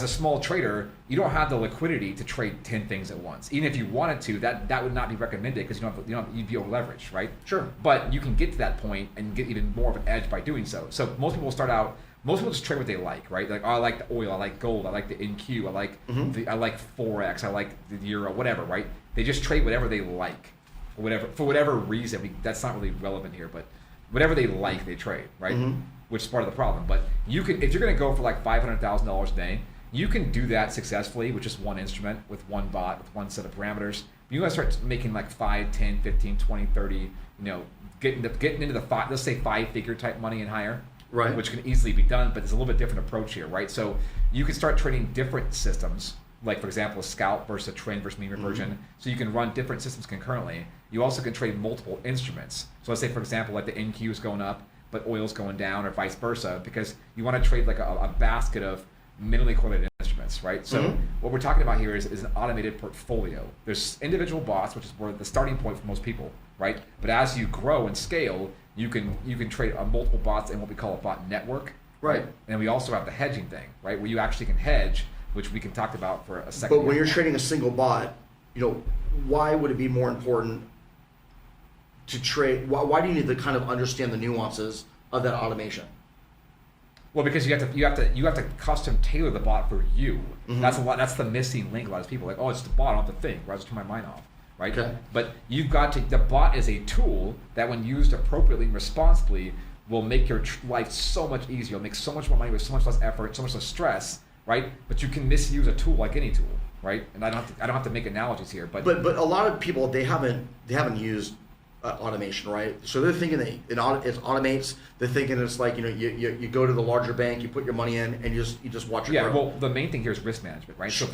a small trader, you don't have the liquidity to trade 10 things at once. Even if you wanted to, that would not be recommended because you'd be over leveraged, right? Sure. But you can get to that point and get even more of an edge by doing so. So most people start out. Most people just trade what they like, right? Like, oh, I like the oil, I like gold, I like the NQ, I like I like Forex, I like the euro, whatever, right? They just trade whatever they like, for whatever reason. That's not really relevant here, but whatever they like, they trade, right? Which is part of the problem. But you can, if you're going to go for like $500,000 a day, you can do that successfully with just one instrument, with one bot, with one set of parameters. You're going to start making like 5, 10, 15, 20, 30, getting into the let's say 5-figure type money and higher. Right. Which can easily be done, but there's a little bit different approach here, right? So you can start trading different systems, like for example, a scalp versus a trend versus mean reversion. So you can run different systems concurrently. You also can trade multiple instruments. So let's say, for example, like the NQ is going up, but oil's going down, or vice versa, because you want to trade like a basket of minimally correlated instruments, right? So what we're talking about here is an automated portfolio. There's individual bots, which is where the starting point for most people, right? But as you grow and scale, you can trade on multiple bots in what we call a bot network, right? And we also have the hedging thing, right, where you actually can hedge, which we can talk about for a second. But when you're trading a single bot, why would it be more important to trade? Why do you need to kind of understand the nuances of that automation? Well, because you have to custom tailor the bot for you. That's the missing link. A lot of people are like, oh, it's the bot, I don't have to think, or I just turn my mind off. Right? Okay. But you've got to, the bot is a tool that when used appropriately and responsibly will make your life so much easier. You'll make so much more money with so much less effort, so much less stress, right? But you can misuse a tool like any tool, right? And I don't have to make analogies here, but a lot of people, they haven't used automation, right? So they're thinking that it automates. They're thinking it's like you go to the larger bank, you put your money in, and you just watch it grow. Well, the main thing here is risk management, right? So